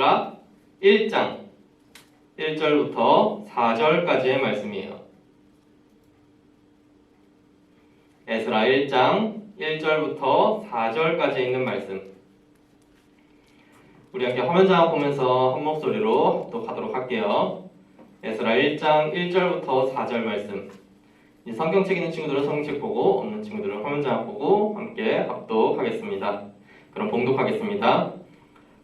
에스라 1장 1절부터 4절까지의 말씀이에요. 에스라 1장 1절부터 4절까지 있는 말씀. 우리 함께 화면 장악 보면서 한 목소리로 합독하도록 할게요. 에스라 1장 1절부터 4절 말씀. 이 성경책 있는 친구들은 성경책 보고, 없는 친구들은 화면 장악 보고 함께 합독하겠습니다. 그럼 봉독하겠습니다.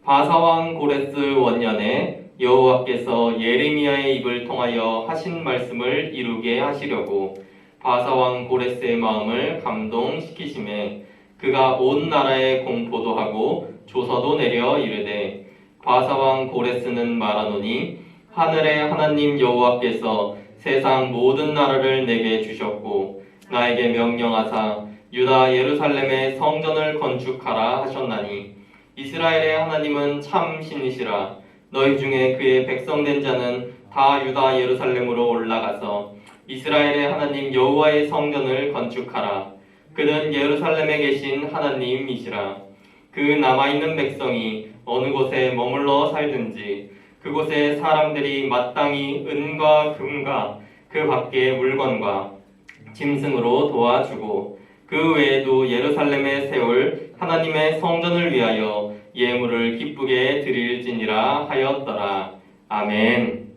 바사왕 고레스 원년에 여호와께서 예레미야의 입을 통하여 하신 말씀을 이루게 하시려고 바사왕 고레스의 마음을 감동시키심에 그가 온 나라에 공포도 하고 조서도 내려 이르되 바사왕 고레스는 말하노니 하늘의 하나님 여호와께서 세상 모든 나라를 내게 주셨고 나에게 명령하사 유다 예루살렘에 성전을 건축하라 하셨나니 이스라엘의 하나님은 참 신이시라. 너희 중에 그의 백성된 자는 다 유다 예루살렘으로 올라가서 이스라엘의 하나님 여호와의 성전을 건축하라. 그는 예루살렘에 계신 하나님이시라. 그 남아있는 백성이 어느 곳에 머물러 살든지 그곳에 사람들이 마땅히 은과 금과 그 밖의 물건과 짐승으로 도와주고 그 외에도 예루살렘에 세울 하나님의 성전을 위하여 예물을 기쁘게 드릴지니라 하였더라. 아멘.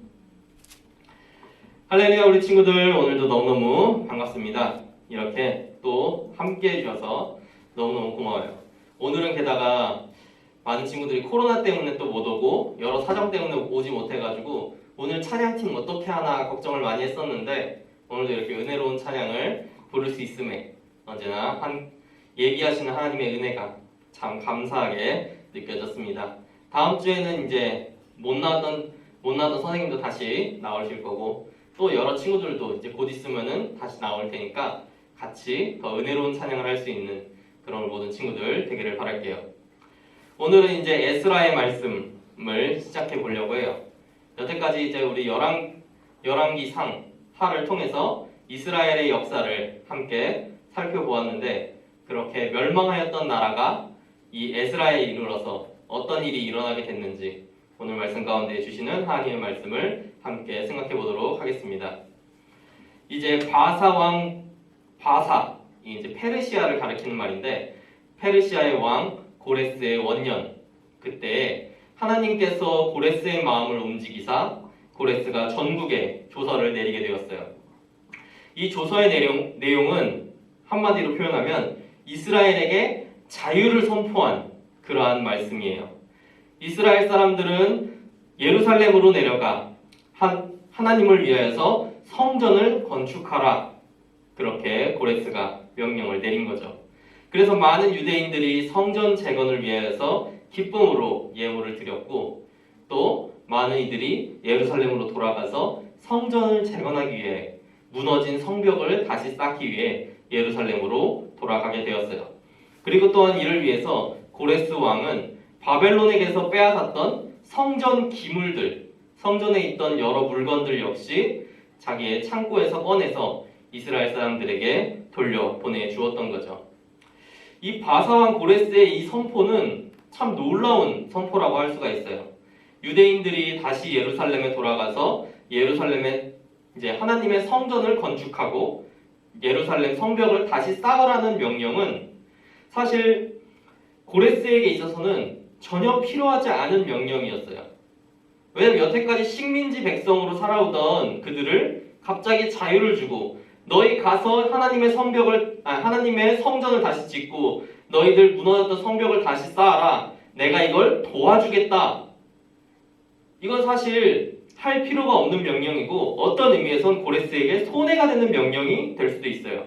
할렐루야. 우리 친구들 오늘도 너무너무 반갑습니다. 이렇게 또 함께 해주셔서 너무너무 고마워요. 오늘은 게다가 많은 친구들이 코로나 때문에 또 못 오고 여러 사정 때문에 오지 못해가지고 오늘 찬양팀 어떻게 하나 걱정을 많이 했었는데 오늘도 이렇게 은혜로운 찬양을 부를 수 있음에 언제나 예비하시는 하나님의 은혜가 참 감사하게 느껴졌습니다. 다음 주에는 이제 못 나왔던 선생님도 다시 나오실 거고 또 여러 친구들도 이제 곧 있으면은 다시 나올 테니까 같이 더 은혜로운 찬양을 할 수 있는 그런 모든 친구들 되기를 바랄게요. 오늘은 이제 에스라의 말씀을 시작해 보려고 해요. 여태까지 이제 우리 열왕기상 하를 통해서 이스라엘의 역사를 함께 살펴보았는데 그렇게 멸망하였던 나라가 이 에스라에 이르러서 어떤 일이 일어나게 됐는지 오늘 말씀 가운데 주시는 하나님의 말씀을 함께 생각해 보도록 하겠습니다. 이제 바사, 이제 페르시아를 가리키는 말인데 페르시아의 왕 고레스의 원년, 그때 하나님께서 고레스의 마음을 움직이사 고레스가 전국에 조서를 내리게 되었어요. 이 조서의 내용은 한마디로 표현하면 이스라엘에게 자유를 선포한 그러한 말씀이에요. 이스라엘 사람들은 예루살렘으로 내려가 하나님을 위하여서 성전을 건축하라. 그렇게 고레스가 명령을 내린 거죠. 그래서 많은 유대인들이 성전 재건을 위하여서 기쁨으로 예물을 드렸고 또 많은 이들이 예루살렘으로 돌아가서 성전을 재건하기 위해 무너진 성벽을 다시 쌓기 위해 예루살렘으로 돌아가게 되었어요. 그리고 또한 이를 위해서 고레스 왕은 바벨론에게서 빼앗았던 성전 기물들, 성전에 있던 여러 물건들 역시 자기의 창고에서 꺼내서 이스라엘 사람들에게 돌려보내 주었던 거죠. 이 바사왕 고레스의 이 선포는 참 놀라운 선포라고 할 수가 있어요. 유대인들이 다시 예루살렘에 돌아가서 예루살렘에 이제 하나님의 성전을 건축하고 예루살렘 성벽을 다시 쌓으라는 명령은 사실 고레스에게 있어서는 전혀 필요하지 않은 명령이었어요. 왜냐하면 여태까지 식민지 백성으로 살아오던 그들을 갑자기 자유를 주고 너희 가서 하나님의 성전을 다시 짓고 너희들 무너졌던 성벽을 다시 쌓아라. 내가 이걸 도와주겠다. 이건 사실 할 필요가 없는 명령이고 어떤 의미에선 고레스에게 손해가 되는 명령이 될 수도 있어요.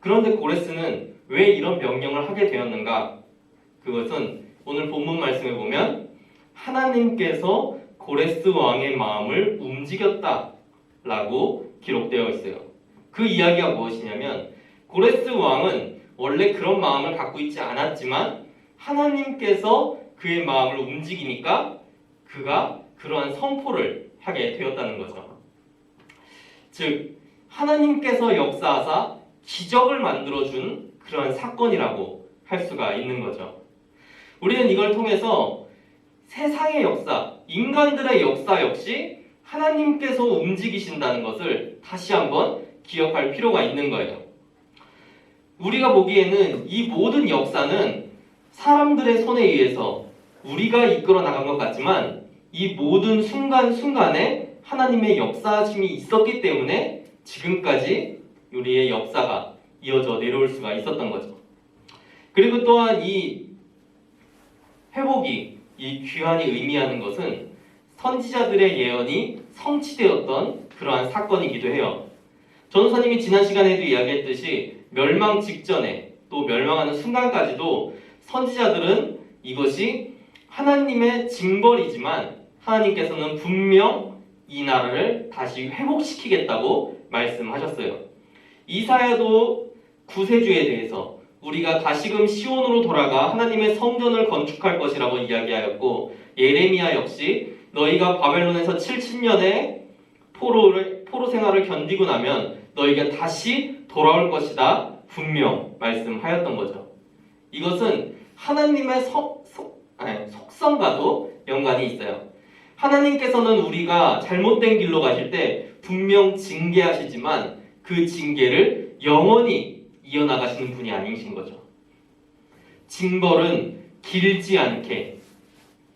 그런데 고레스는 왜 이런 명령을 하게 되었는가? 그것은 오늘 본문 말씀에 보면 하나님께서 고레스 왕의 마음을 움직였다라고 기록되어 있어요. 그 이야기가 무엇이냐면 고레스 왕은 원래 그런 마음을 갖고 있지 않았지만 하나님께서 그의 마음을 움직이니까 그가 그러한 선포를 하게 되었다는 거죠. 즉 하나님께서 역사하사 기적을 만들어준 그러한 사건이라고 할 수가 있는 거죠. 우리는 이걸 통해서 세상의 역사, 인간들의 역사 역시 하나님께서 움직이신다는 것을 다시 한번 기억할 필요가 있는 거예요. 우리가 보기에는 이 모든 역사는 사람들의 손에 의해서 우리가 이끌어 나간 것 같지만 이 모든 순간순간에 하나님의 역사심이 있었기 때문에 지금까지 우리의 역사가 이어져 내려올 수가 있었던 거죠. 그리고 또한 이 회복이 이 귀환이 의미하는 것은 선지자들의 예언이 성취되었던 그러한 사건이기도 해요. 전도사님이 지난 시간에도 이야기했듯이 멸망 직전에 또 멸망하는 순간까지도 선지자들은 이것이 하나님의 징벌이지만 하나님께서는 분명 이 나라를 다시 회복시키겠다고 말씀하셨어요. 이사야도 구세주에 대해서 우리가 다시금 시온으로 돌아가 하나님의 성전을 건축할 것이라고 이야기하였고, 예레미야 역시 너희가 바벨론에서 70년의 포로 생활을 견디고 나면 너희가 다시 돌아올 것이다 분명 말씀하였던 거죠. 이것은 하나님의 속성과도 연관이 있어요. 하나님께서는 우리가 잘못된 길로 가실 때 분명 징계하시지만 그 징계를 영원히 이어나가시는 분이 아니신 거죠. 징벌은 길지 않게,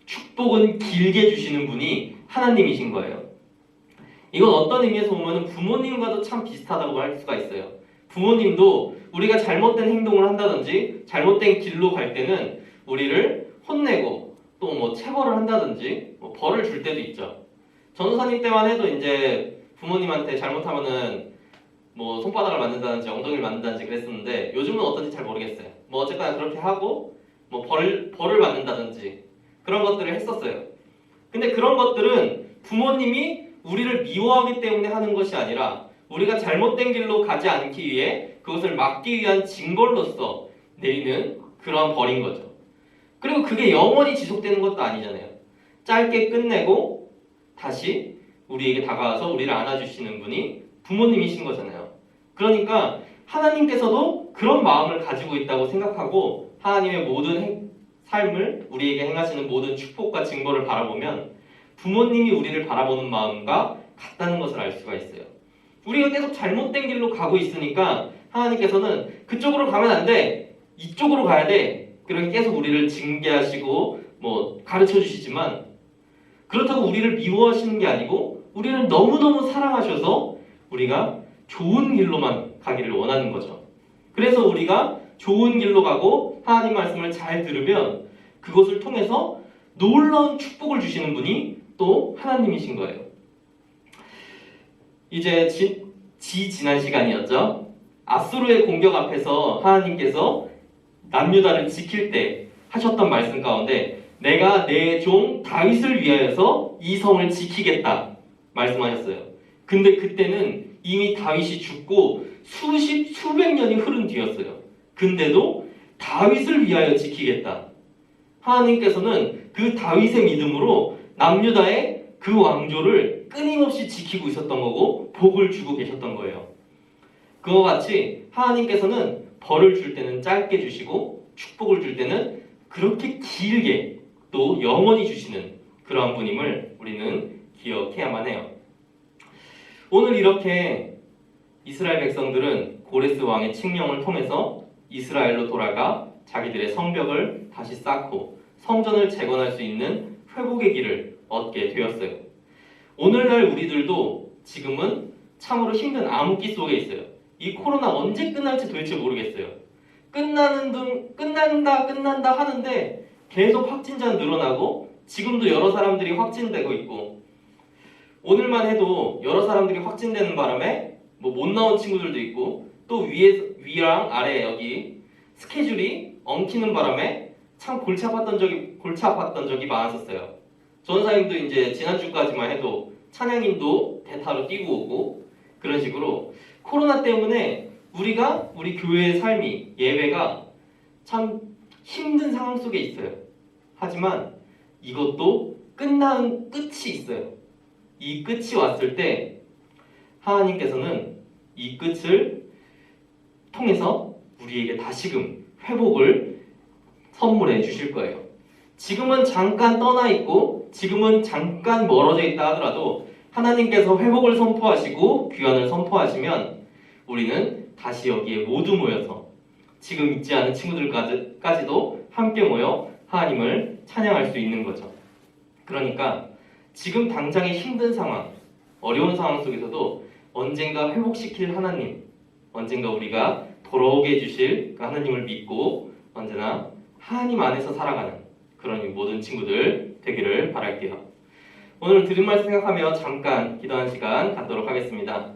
축복은 길게 주시는 분이 하나님이신 거예요. 이건 어떤 의미에서 보면 부모님과도 참 비슷하다고 할 수가 있어요. 부모님도 우리가 잘못된 행동을 한다든지 잘못된 길로 갈 때는 우리를 혼내고 또 뭐 체벌을 한다든지 뭐 벌을 줄 때도 있죠. 전도사님 때만 해도 이제 부모님한테 잘못하면은 뭐 손바닥을 맞는다든지 엉덩이를 맞는다든지 그랬었는데 요즘은 어떤지 잘 모르겠어요. 뭐 어쨌거나 그렇게 하고 뭐 벌을 맞는다든지 그런 것들을 했었어요. 근데 그런 것들은 부모님이 우리를 미워하기 때문에 하는 것이 아니라 우리가 잘못된 길로 가지 않기 위해 그것을 막기 위한 징벌로서 내리는 그런 벌인 거죠. 그리고 그게 영원히 지속되는 것도 아니잖아요. 짧게 끝내고 다시 우리에게 다가와서 우리를 안아주시는 분이 부모님이신 거잖아요. 그러니까 하나님께서도 그런 마음을 가지고 있다고 생각하고 하나님의 모든 삶을 우리에게 행하시는 모든 축복과 징벌을 바라보면 부모님이 우리를 바라보는 마음과 같다는 것을 알 수가 있어요. 우리가 계속 잘못된 길로 가고 있으니까 하나님께서는 그쪽으로 가면 안 돼, 이쪽으로 가야 돼, 그렇게 계속 우리를 징계하시고 뭐 가르쳐 주시지만 그렇다고 우리를 미워하시는 게 아니고 우리를 너무너무 사랑하셔서 우리가 좋은 길로만 가기를 원하는 거죠. 그래서 우리가 좋은 길로 가고 하나님 말씀을 잘 들으면 그것을 통해서 놀라운 축복을 주시는 분이 또 하나님이신 거예요. 이제 지난 시간이었죠. 아수르의 공격 앞에서 하나님께서 남유다를 지킬 때 하셨던 말씀 가운데 내가 내 종 다윗을 위하여서 이 성을 지키겠다 말씀하셨어요. 근데 그때는 이미 다윗이 죽고 수백 년이 흐른 뒤였어요. 근데도 다윗을 위하여 지키겠다. 하나님께서는 그 다윗의 믿음으로 남유다의 그 왕조를 끊임없이 지키고 있었던 거고 복을 주고 계셨던 거예요. 그와 같이 하나님께서는 벌을 줄 때는 짧게 주시고 축복을 줄 때는 그렇게 길게 또 영원히 주시는 그러한 분임을 우리는 기억해야만 해요. 오늘 이렇게 이스라엘 백성들은 고레스 왕의 칙령을 통해서 이스라엘로 돌아가 자기들의 성벽을 다시 쌓고 성전을 재건할 수 있는 회복의 길을 얻게 되었어요. 오늘날 우리들도 지금은 참으로 힘든 암흑기 속에 있어요. 이 코로나 언제 끝날지 도대체 모르겠어요. 끝난다 하는데 계속 확진자는 늘어나고 지금도 여러 사람들이 확진되고 있고 오늘만 해도 여러 사람들이 확진되는 바람에 뭐 못 나온 친구들도 있고 또 위랑 아래 여기 스케줄이 엉키는 바람에 참 골치 아팠던 적이 많았었어요. 전사님도 이제 지난주까지만 해도 찬양인도 대타로 뛰고 오고 그런 식으로 코로나 때문에 우리 교회의 삶이 예배가 참 힘든 상황 속에 있어요. 하지만 이것도 끝이 있어요. 이 끝이 왔을 때 하나님께서는 이 끝을 통해서 우리에게 다시금 회복을 선물해 주실 거예요. 지금은 잠깐 떠나 있고 지금은 잠깐 멀어져 있다 하더라도 하나님께서 회복을 선포하시고 귀환을 선포하시면 우리는 다시 여기에 모두 모여서 지금 있지 않은 친구들까지도 함께 모여 하나님을 찬양할 수 있는 거죠. 그러니까 지금 당장의 힘든 상황, 어려운 상황 속에서도 언젠가 회복시킬 하나님, 언젠가 우리가 돌아오게 해주실 그 하나님을 믿고 언제나 하나님 안에서 살아가는 그런 모든 친구들 되기를 바랄게요. 오늘 들은 말씀 생각하며 잠깐 기도하는 시간 갖도록 하겠습니다.